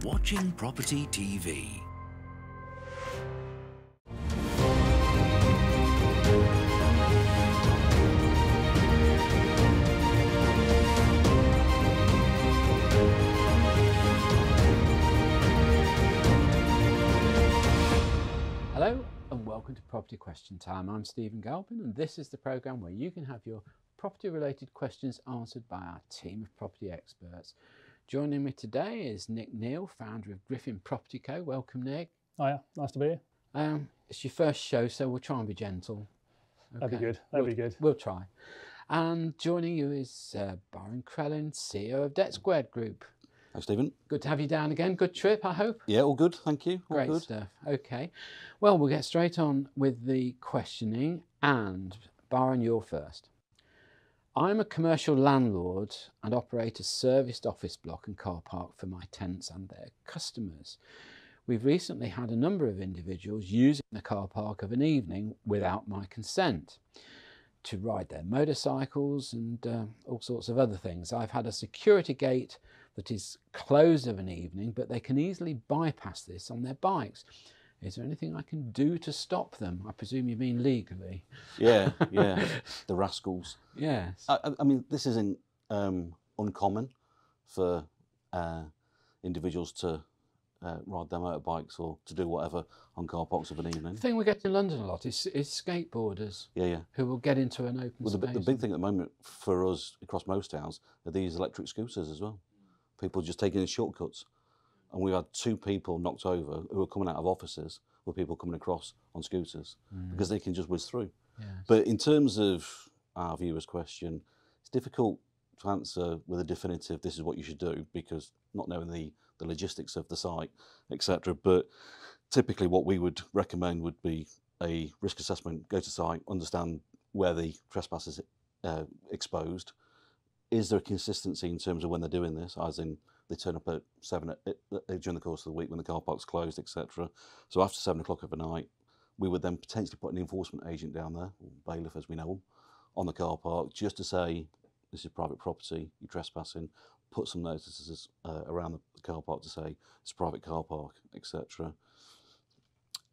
watching Property TV. Hello and welcome to Property Question Time. I'm Stephen Galpin and this is the programme where you can have your property related questions answered by our team of property experts. Joining me today is Neale, founder of Griffin Property Co. Welcome, Nick. Hiya, nice to be here. It's your first show, so we'll try and be gentle. Okay. That'd be good, that'd be good. We'll try. And joining you is Byron Crellin, CEO of Debt Squared Group. Hi, Stephen. Good to have you down again. Good trip, I hope. Yeah, all good, thank you. All Great good. stuff. Okay. Well, we'll get straight on with the questioning. And Byron, you're first. I'm a commercial landlord and operate a serviced office block and car park for my tenants and their customers. We've recently had a number of individuals using the car park of an evening without my consent to ride their motorcycles and all sorts of other things. I've had a security gate that is closed of an evening, but they can easily bypass this on their bikes. Is there anything I can do to stop them? I presume you mean legally. Yeah, yeah, the rascals. Yes. I mean, this isn't uncommon for individuals to ride their motorbikes or to do whatever on car parks of an evening. The thing we get in London a lot is skateboarders. Yeah. Who will get into an open Well, space. the big thing at the moment for us across most towns are these electric scooters as well. People just taking in shortcuts. And we had 2 people knocked over who were coming out of offices with people coming across on scooters because they can just whiz through. Yes. But in terms of our viewer's question, it's difficult to answer with a definitive, this is what you should do, because not knowing the logistics of the site, etc. But typically what we would recommend would be a risk assessment, go to site, understand where the trespass is exposed. Is there a consistency in terms of when they're doing this, as in they turn up at 7 during the course of the week when the car park's closed, etc. So after 7 o'clock of the night, we would then potentially put an enforcement agent down there, or bailiff as we know them, on the car park, just to say, this is private property, you're trespassing, put some notices around the car park to say, it's a private car park, etc.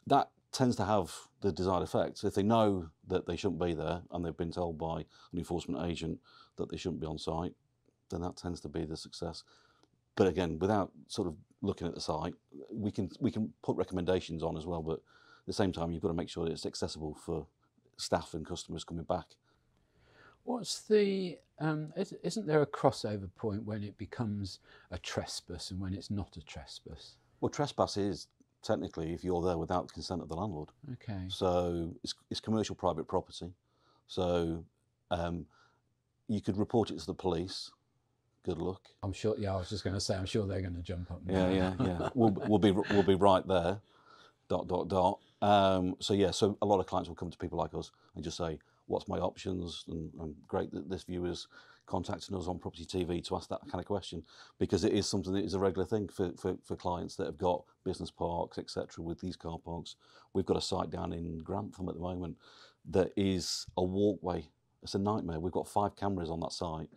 That tends to have the desired effect. So if they know that they shouldn't be there and they've been told by an enforcement agent that they shouldn't be on site, then that tends to be the success. But again, without sort of looking at the site, we can put recommendations on as well, but at the same time, you've got to make sure that it's accessible for staff and customers coming back. What's the, isn't there a crossover point when it becomes a trespass and when it's not a trespass? Well, trespass is technically if you're there without the consent of the landlord. Okay. So it's commercial private property. So you could report it to the police. Good luck. I'm sure. Yeah, I was just going to say. I'm sure they're going to jump up. Yeah. We'll be right there. ... So yeah. So a lot of clients will come to people like us and just say, "What's my options?" And great that this viewer's contacting us on Property TV to ask that kind of question, because it is something that is a regular thing for clients that have got business parks, etc. With these car parks, we've got a site down in Grantham at the moment that is a walkway. It's a nightmare. We've got 5 cameras on that site,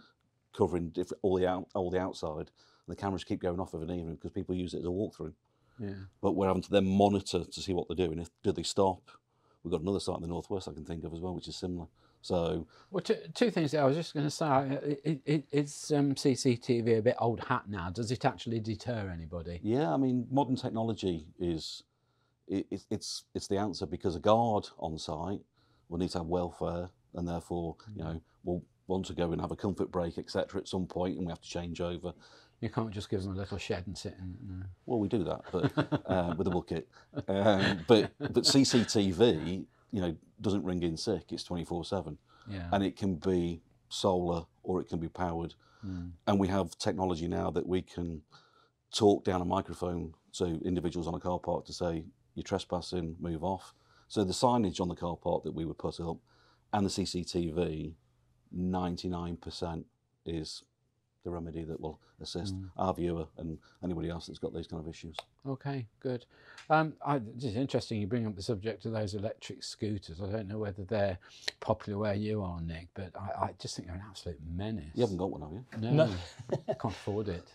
covering all the outside, and the cameras keep going off of an evening because people use it as a walkthrough. Yeah. But we're having to then monitor to see what they're doing. Do they stop? We've got another site in the northwest I can think of as well, which is similar. So, well, 2 things there. I was just going to say, is CCTV a bit old hat now? Does it actually deter anybody? yeah, I mean, modern technology it's the answer, because a guard on site will need to have welfare, and therefore, will want to go and have a comfort break, etc. at some point, and we have to change over. You can't just give them a little shed and sit in. No. Well, we do that, but with a bucket. But CCTV, doesn't ring in sick. It's 24/7, and it can be solar or it can be powered. And we have technology now that we can talk down a microphone to individuals on a car park to say, "You're trespassing, move off." So the signage on the car park that we would put up and the CCTV, 99% is the remedy that will assist our viewer and anybody else that's got these kind of issues. Okay, good. It's interesting you bring up the subject of those electric scooters. I don't know whether they're popular where you are, Nick, but I just think they're an absolute menace. You haven't got one, have you? No, can't afford it.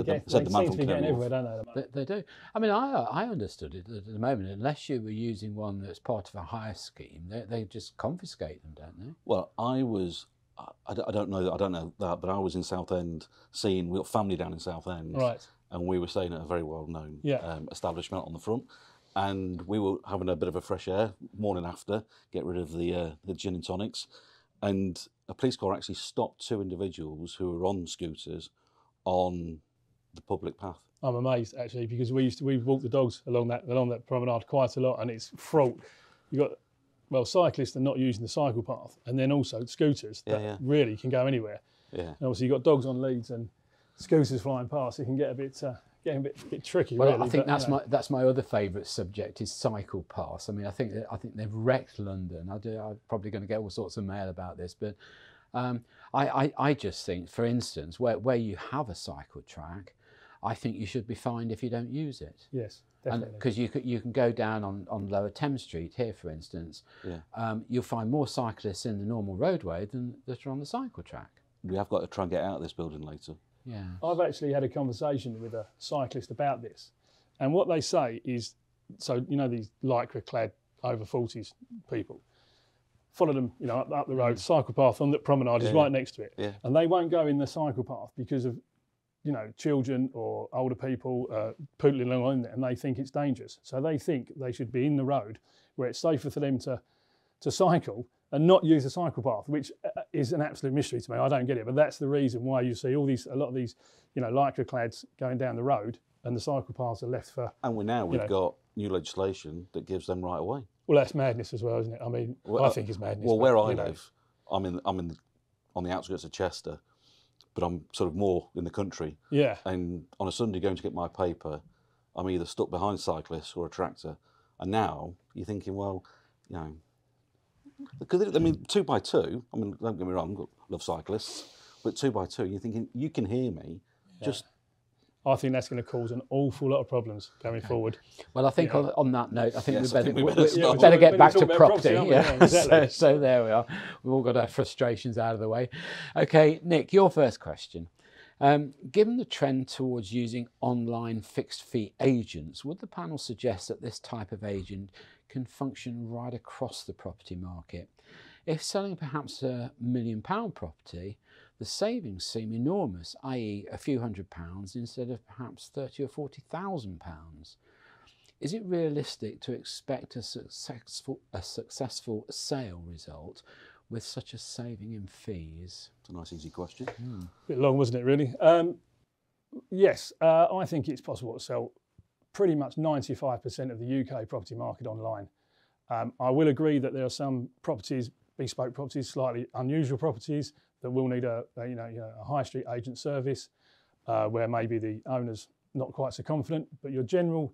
They seem to be getting everywhere, don't they? They do. I mean, I understood it at the moment. Unless you were using one that's part of a hire scheme, they just confiscate them, don't they? Well, I don't know that, but I was in Southend seeing, we got family down in Southend, right, and we were staying at a very well-known establishment on the front, and we were having a bit of a fresh air morning after, get rid of the gin and tonics, and a police car actually stopped 2 individuals who were on scooters on the public path. I'm amazed actually, because we walk the dogs along that promenade quite a lot, and it's fraught. You got cyclists are not using the cycle path, and then also scooters that really can go anywhere. Yeah. And obviously you've got dogs on leads and scooters flying past. It can get a bit tricky. Well, really, I think that's my other favourite subject is cycle pass. I mean, I think they've wrecked London. I'm probably going to get all sorts of mail about this, but I just think, for instance, where you have a cycle track, I think you should be fined if you don't use it. Yes, definitely. Because you can go down on Lower Thames Street here, for instance. Yeah. You'll find more cyclists in the normal roadway than that are on the cycle track. We have got to try and get out of this building later. Yeah. I've actually had a conversation with a cyclist about this, and what they say is, so you know these lycra-clad over 40s people, follow them, up the road, cycle path on the promenade is right next to it, and they won't go in the cycle path because of, children or older people pootling along in there, and they think it's dangerous. So they think they should be in the road where it's safer for them to cycle and not use the cycle path, which is an absolute mystery to me. I don't get it, but that's the reason why you see a lot of these, lycra-clads going down the road, and the cycle paths are left for. And we've got new legislation that gives them right away. Well, that's madness as well, isn't it? I mean, I think it's madness. Well, where I live, I'm on the outskirts of Chester, but I'm sort of more in the country. Yeah. And on a Sunday going to get my paper, I'm either stuck behind cyclists or a tractor. And now you're thinking, well, because 2x2. I mean, don't get me wrong, I love cyclists, but 2x2, you're thinking you can hear me. Just. I think that's going to cause an awful lot of problems going forward. Well, I think on that note, I think we better get back to property. Exactly. So there we are. We've all got our frustrations out of the way. Okay, Nick, your first question. Given the trend towards using online fixed fee agents, would the panel suggest that this type of agent can function right across the property market? If selling perhaps £1 million property, the savings seem enormous, i.e. a few £100s instead of perhaps £30,000 or £40,000. Is it realistic to expect a successful sale result with such a saving in fees? It's a nice easy question. A bit long, wasn't it, really? Yes, I think it's possible to sell pretty much 95% of the UK property market online. I will agree that there are some properties, bespoke properties, slightly unusual properties that will need a high street agent service where maybe the owner's not quite so confident, but your general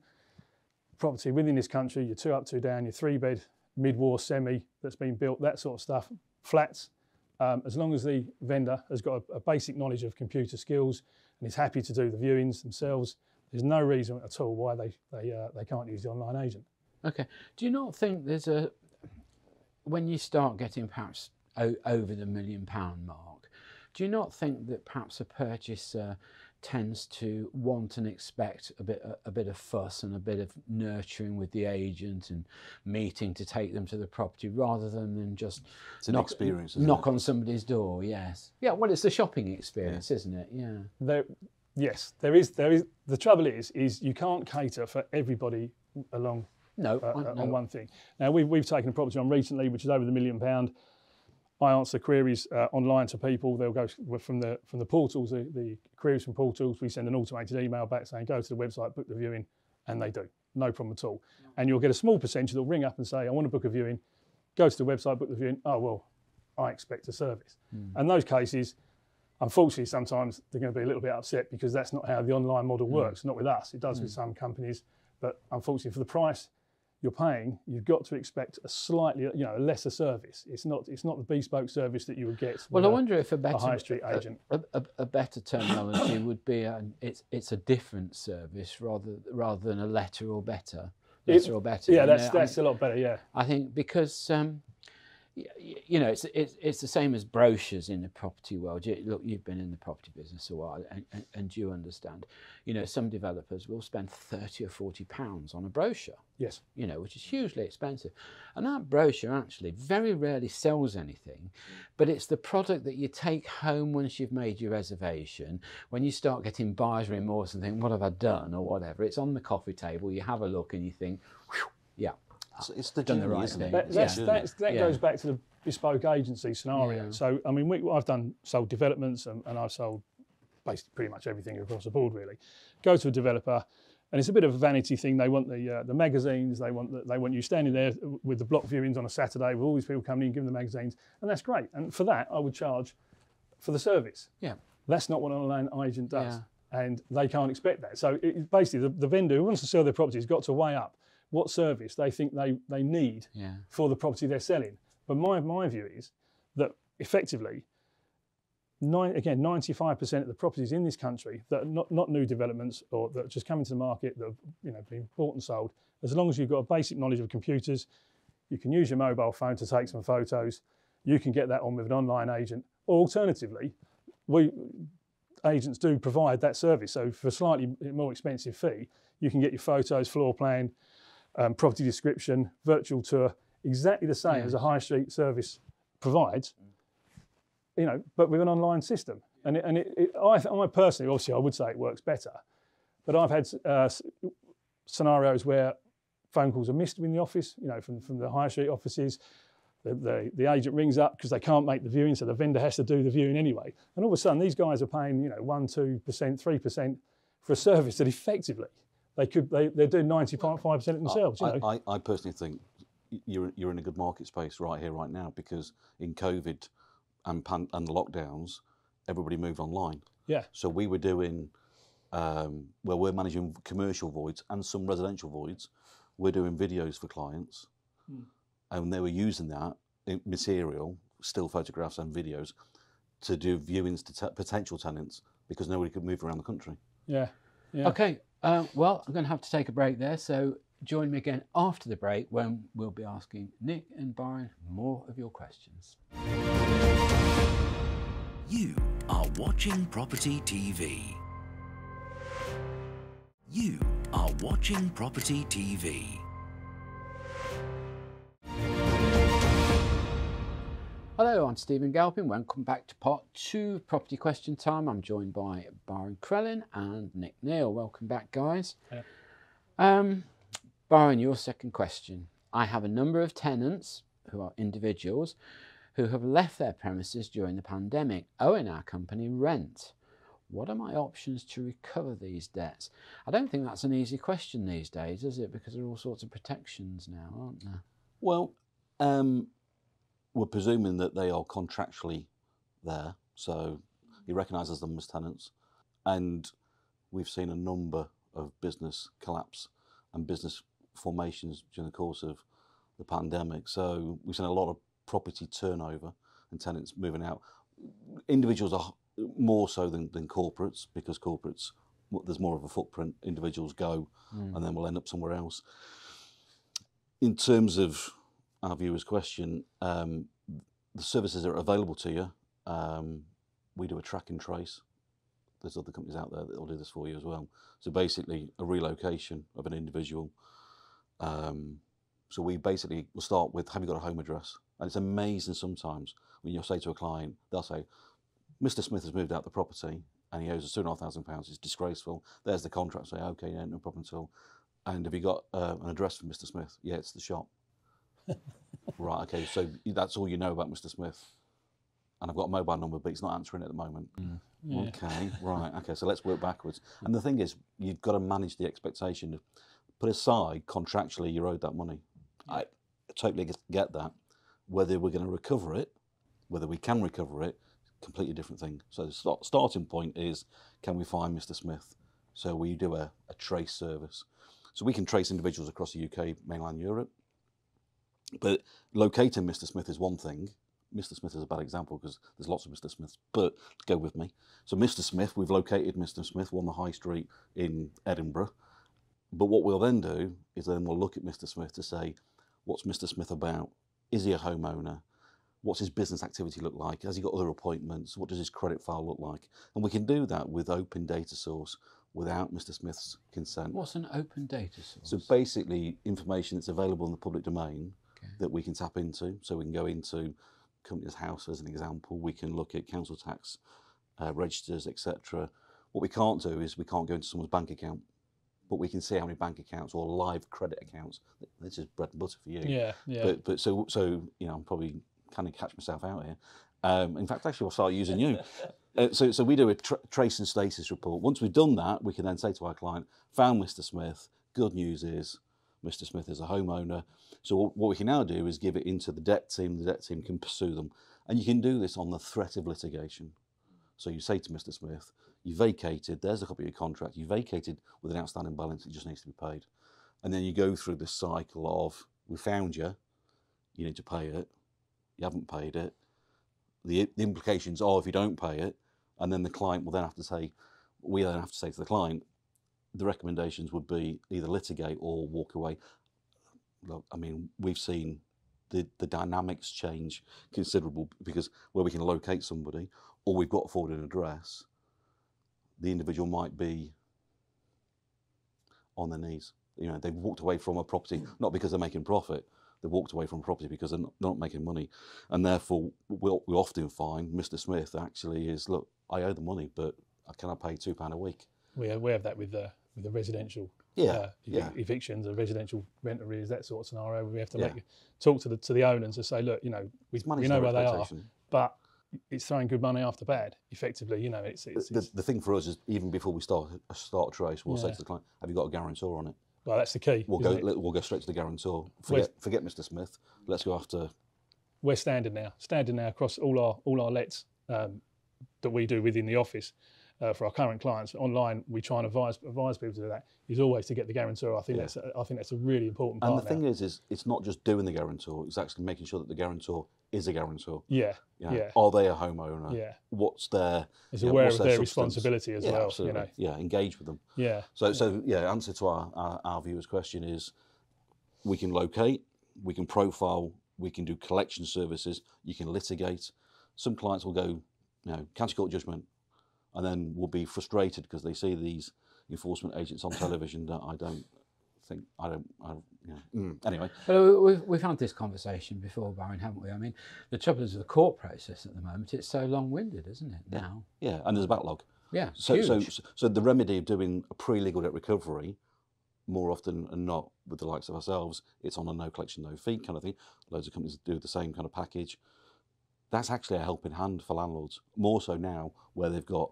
property within this country, your 2 up, 2 down, your 3-bed, mid-war semi that's been built, that sort of stuff, flats, as long as the vendor has got a basic knowledge of computer skills and is happy to do the viewings themselves, there's no reason at all why they can't use the online agent. Okay. Do you not think there's when you start getting perhaps over the £1 million mark, do you not think that perhaps a purchaser tends to want and expect a bit of fuss and a bit of nurturing with the agent and meeting to take them to the property rather than just knock on somebody's door? Yes. Yeah. Well, it's the shopping experience, isn't it? Yeah. Yes, there is. The trouble is you can't cater for everybody along. On one thing. Now we've taken a property on recently, which is over the £1 million. I answer queries online to people. They'll go from the portals, the queries from portals. We send an automated email back saying go to the website, book the viewing, and they do. No problem at all. And you'll get a small percentage that'll ring up and say, I want to book a viewing. Go to the website, book the viewing. Oh well, I expect a service. And those cases, unfortunately, sometimes they're going to be a little bit upset because that's not how the online model works. Not with us. It does with some companies, but unfortunately, for the price you're paying, you've got to expect a slightly, a lesser service. It's not the bespoke service that you would get. Well, I wonder if a high street agent. A better terminology would be it's a different service rather than a letter or better. Yeah, that's a lot better. Yeah, I think because you know, it's the same as brochures in the property world. Look, you've been in the property business a while, and you understand. You know, some developers will spend £30 or £40 on a brochure. Yes. You know, which is hugely expensive, and that brochure actually very rarely sells anything. But it's the product that you take home once you've made your reservation. When you start getting buyer's remorse and think, "What have I done?" or whatever, it's on the coffee table. You have a look and you think, "Whew, yeah." It's the Done journey, the right isn't it? thing. That goes back to the bespoke agency scenario. Yeah. So, I mean, I've sold developments and I've sold basically pretty much everything across the board, really. Go to a developer, and it's a bit of a vanity thing. They want the magazines. They want you standing there with the block viewings on a Saturday with all these people coming in, giving the magazines, and that's great. And for that, I would charge for the service. Yeah. That's not what an online agent does, Yeah. and they can't expect that. So, basically, the vendor who wants to sell their property has got to weigh up what service they think they need for the property they're selling. But my view is that effectively, 95% of the properties in this country that are not new developments or that are just coming to the market, that have been bought and sold, as long as you've got a basic knowledge of computers, you can use your mobile phone to take some photos, you can get that on with an online agent, or alternatively, agents do provide that service. So for a slightly more expensive fee, you can get your photos, floor plan, property description, virtual tour, exactly the same as a high street service provides, but with an online system. And I personally, obviously, I would say it works better, but I've had scenarios where phone calls are missed in the office, from the high street offices. The agent rings up because they can't make the viewing, so the vendor has to do the viewing anyway. And all of a sudden, these guys are paying, 1%, 2%, 3% for a service that effectively they're doing 95% themselves. I personally think you're in a good market space right here, right now, because in COVID and the lockdowns, everybody moved online. Yeah. So we were doing, we're managing commercial voids and some residential voids. We're doing videos for clients, and they were using that material, still photographs and videos, to do viewings to potential tenants because nobody could move around the country. Yeah. Okay. Well, I'm going to have to take a break there. So join me again after the break when we'll be asking Nick and Byron more of your questions. You are watching Property TV. You are watching Property TV. Hello, I'm Stephen Galpin. Welcome back to part 2 of Property Question Time. I'm joined by Byron Crellin and Nick Neale. Welcome back, guys. Yeah. Byron, your second question. I have a number of tenants who are individuals who have left their premises during the pandemic, owing our company rent. What are my options to recover these debts? I don't think that's an easy question these days, is it? Because there are all sorts of protections now, aren't there? Well, we're presuming that they are contractually there, so he recognises them as tenants. And we've seen a number of business collapse and business formations during the course of the pandemic. So we've seen a lot of property turnover and tenants moving out. Individuals are more so than corporates, because corporates, there's more of a footprint. Individuals go and then we'll end up somewhere else. In terms of our viewer's question, the services that are available to you, we do a track and trace. There's other companies out there that will do this for you as well. So basically a relocation of an individual. So we basically will start with, have you got a home address? And it's amazing sometimes when you'll say to a client, they'll say, Mr. Smith has moved out the property and he owes us £2,500. It's disgraceful. There's the contract. Say, okay, yeah, no problem at all. And have you got an address for Mr. Smith? Yeah, it's the shop. Right, okay, so that's all you know about Mr. Smith. And I've got a mobile number, but he's not answering at the moment. Yeah. Okay, right, okay, so let's work backwards. And the thing is, you've got to manage the expectation of, put aside contractually you're owed that money. I totally get that. Whether we're going to recover it, whether we can recover it, completely different thing. So the starting point is, can we find Mr. Smith? So we do a trace service. So we can trace individuals across the UK, mainland Europe. But locating Mr. Smith is one thing. Mr. Smith is a bad example because there's lots of Mr. Smiths, but go with me. So Mr. Smith, we've located Mr. Smith on the high street in Edinburgh. But what we'll then do is then we'll look at Mr. Smith to say, what's Mr. Smith about? Is he a homeowner? What's his business activity look like? Has he got other appointments? What does his credit file look like? And we can do that with open data source without Mr. Smith's consent. What's an open data source? So basically, information that's available in the public domain that we can tap into. So we can go into Companies House as an example. We can look at council tax registers, etc. What we can't do is we can't go into someone's bank account, but we can see how many bank accounts or live credit accounts. This is bread and butter for you. Yeah, yeah. But so you know, I'm probably kind of catch myself out here. In fact, actually, I'll start using you. So we do a trace and status report. Once we've done that, we can then say to our client, found Mr. Smith. Good news is Mr. Smith is a homeowner. So what we can now do is give it into the debt team. The debt team can pursue them. And you can do this on the threat of litigation. So you say to Mr. Smith, you vacated, there's a copy of your contract, you vacated with an outstanding balance, it just needs to be paid. And then you go through this cycle of, we found you, you need to pay it, you haven't paid it. The implications are if you don't pay it, and then the client will then have to say, we then have to say to the client, the recommendations would be either litigate or walk away. Look, I mean, we've seen the dynamics change considerable, because where we can locate somebody, or we've got forward an address, the individual might be on their knees. You know, they've walked away from a property, not because they're making profit, they've walked away from a property because they're not making money. And therefore, we often find Mr. Smith actually is, look, I owe the money, but can I pay £2 a week? We have that with the residential evictions, or residential rent arrears, that sort of scenario, where we have to talk to the owners and say, look, you know, we know where they are, but it's throwing good money after bad, effectively. You know, it's the thing for us is, even before we start a trace, we'll say to the client, have you got a guarantor on it? Well, that's the key. We'll go straight to the guarantor. Forget Mr. Smith. Let's go after. We're standard now across all our lets that we do within the office. For our current clients online, we try and advise people to do that. Is always to get the guarantor. I think that's a really important part. And the thing is it's not just doing the guarantor; it's actually making sure that the guarantor is a guarantor. Yeah. Are they a homeowner? Yeah. What's their? Is aware of their responsibility as well. Absolutely. You know. Yeah. Engage with them. Yeah. So answer to our viewers' question is, we can locate, we can profile, we can do collection services, you can litigate. Some clients will go, county court judgment, and then will be frustrated because they see these enforcement agents on television that anyway. Well, we've had this conversation before, Byron, haven't we? I mean, the trouble is with the court process at the moment, it's so long-winded, isn't it, now? Yeah, and there's a backlog. Yeah, so the remedy of doing a pre-legal debt recovery, more often than not with the likes of ourselves, it's on a no collection, no fee kind of thing. Loads of companies do the same kind of package. That's actually a helping hand for landlords, more so now where they've got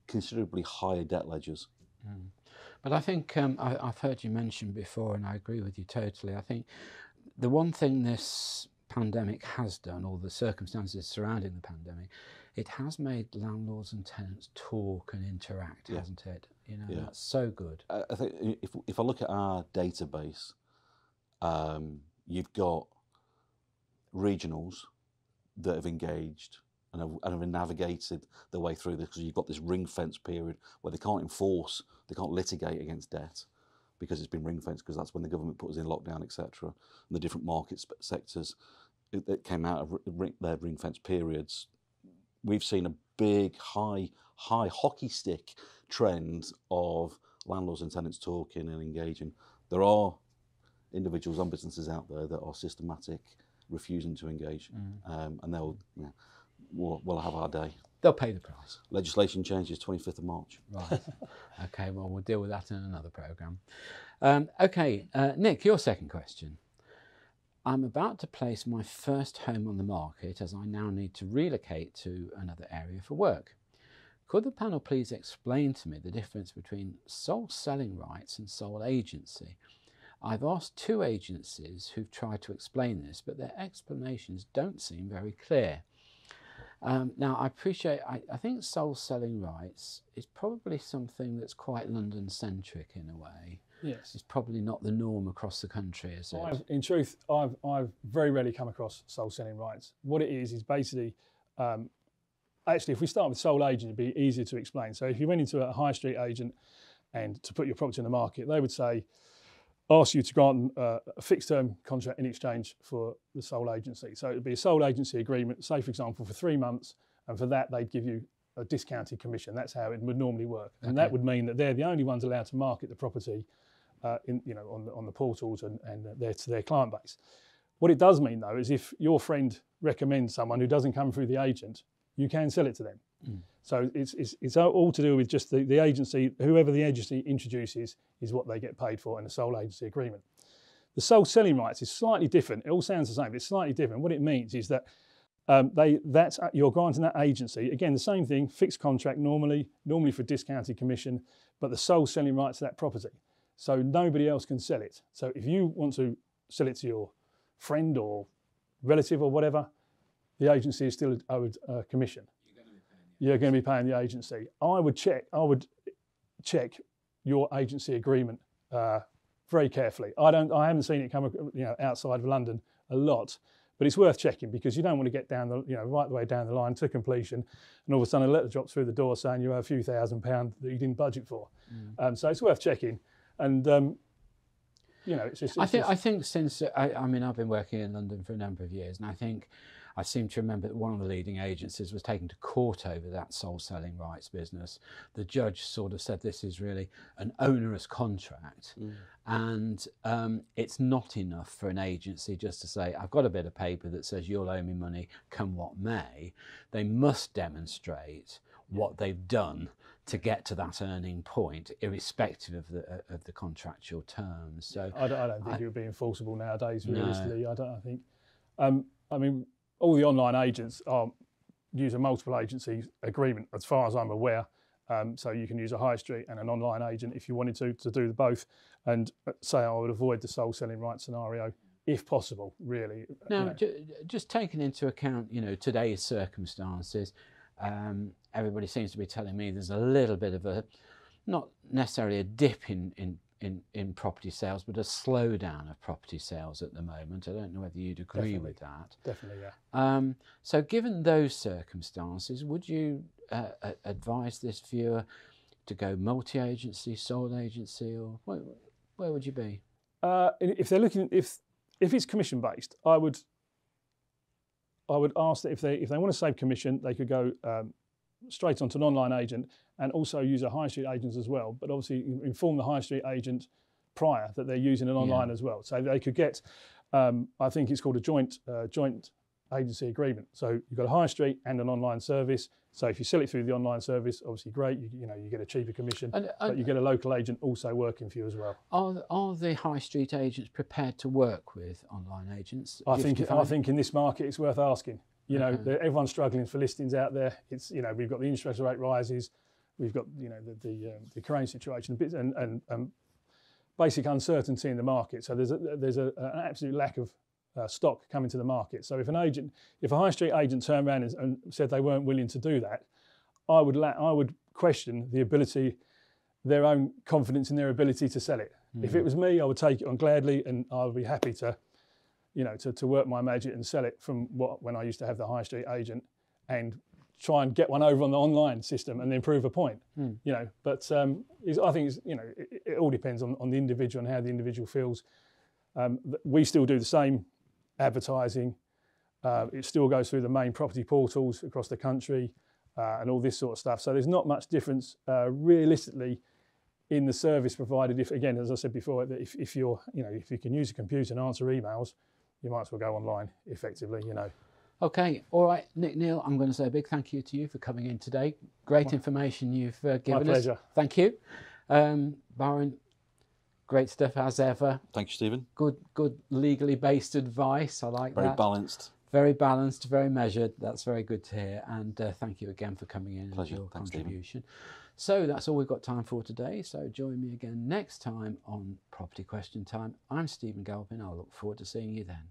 considerably higher debt ledgers. Mm. But I think I've heard you mention before, and I agree with you totally. I think the one thing this pandemic has done, or the circumstances surrounding the pandemic, it has made landlords and tenants talk and interact, hasn't it? That's so good. I think if I look at our database, you've got regionals that have engaged and have navigated their way through this, because you've got this ring fence period where they can't litigate against debt because it's been ring fenced, because that's when the government put us in lockdown, etc. And the different market sectors that came out of their ring fence periods, we've seen a big high hockey stick trend of landlords and tenants talking and engaging. There are individuals and businesses out there that are systematic, refusing to engage, and we'll have our day. They'll pay the price. Legislation changes 25th of March. Right. Okay, well, we'll deal with that in another programme. Okay, Nick, your second question. I'm about to place my first home on the market, as I now need to relocate to another area for work. Could the panel please explain to me the difference between sole selling rights and sole agency? I've asked 2 agencies who've tried to explain this, but their explanations don't seem very clear. Now, I think sole selling rights is probably something that's quite London-centric in a way. Yes. It's probably not the norm across the country, is it? In truth, I've very rarely come across sole selling rights. What it is basically, actually, if we start with sole agent, it'd be easier to explain. So if you went into a high street agent and to put your property on the market, they would say, ask you to grant a fixed-term contract in exchange for the sole agency. So it would be a sole agency agreement, say for example for 3 months, and for that they'd give you a discounted commission. That's how it would normally work, and that would mean that they're the only ones allowed to market the property, on the portals and to their client base. What it does mean though is if your friend recommends someone who doesn't come through the agent, you can sell it to them. So it's all to do with just the agency. Whoever the agency introduces is what they get paid for in a sole agency agreement. The sole selling rights is slightly different. It all sounds the same, but it's slightly different. What it means is that you're granting that agency, again, the same thing, fixed contract normally for discounted commission, but the sole selling rights to that property. So nobody else can sell it. So if you want to sell it to your friend or relative or whatever, the agency is still owed a commission. You're going to be paying the agency. I would check your agency agreement very carefully. I haven't seen it come, outside of London a lot, but it's worth checking because you don't want to get down right the way down the line to completion, and all of a sudden a letter drops through the door saying you owe a few £1,000 that you didn't budget for. So it's worth checking. And I think since I've been working in London for a number of years, and I seem to remember that one of the leading agencies was taken to court over that sole selling rights business. The judge sort of said this is really an onerous contract, and it's not enough for an agency just to say, I've got a bit of paper that says you'll owe me money, come what may. They must demonstrate what they've done to get to that earning point, irrespective of the contractual terms. So I don't think it would be enforceable nowadays. Realistically, no. I think. I mean, all the online agents use a multiple agency agreement, as far as I'm aware. So you can use a high street and an online agent if you wanted to do both. And say I would avoid the sole selling rights scenario if possible. Really. Now, just taking into account, today's circumstances. Everybody seems to be telling me there's a little bit of a, not necessarily a dip in property sales, but a slowdown of property sales at the moment. I don't know whether you'd agree with that. Definitely, yeah. So given those circumstances, would you advise this viewer to go multi-agency, sole agency, or where would you be? If they're looking, if it's commission based, I would ask that if they want to save commission, they could go straight onto an online agent and also use a high street agent as well. But obviously inform the high street agent prior that they're using an online as well. So they could get, I think it's called a joint agency agreement. So you've got a high street and an online service. So if you sell it through the online service, obviously great, you get a cheaper commission, but you get a local agent also working for you as well. Are the high street agents prepared to work with online agents? I think in this market it's worth asking. Everyone's struggling for listings out there. It's we've got the interest rate rises, we've got the current situation and basic uncertainty in the market. So there's an absolute lack of stock coming to the market. So if a high street agent turned around and said they weren't willing to do that, I would question their own confidence in their ability to sell it. If it was me, I would take it on gladly, and I would be happy to work my magic and sell it from when I used to have the high street agent, and try and get one over on the online system and then prove a point. But I think it all depends on the individual and how the individual feels. We still do the same advertising. It still goes through the main property portals across the country and all this sort of stuff. So there's not much difference realistically in the service provided. If, again, as I said before, that if you can use a computer and answer emails, you might as well go online effectively. Okay, all right, Neale, I'm going to say a big thank you to you for coming in today. Great information you've given us. My pleasure. Thank you. Byron, great stuff as ever. Thank you, Stephen. Good legally based advice. I like that. Very balanced. Very balanced, very measured. That's very good to hear. And thank you again for coming in Pleasure. and your Thanks, contribution. Stephen. So that's all we've got time for today. So join me again next time on Property Question Time. I'm Stephen Galpin. I look forward to seeing you then.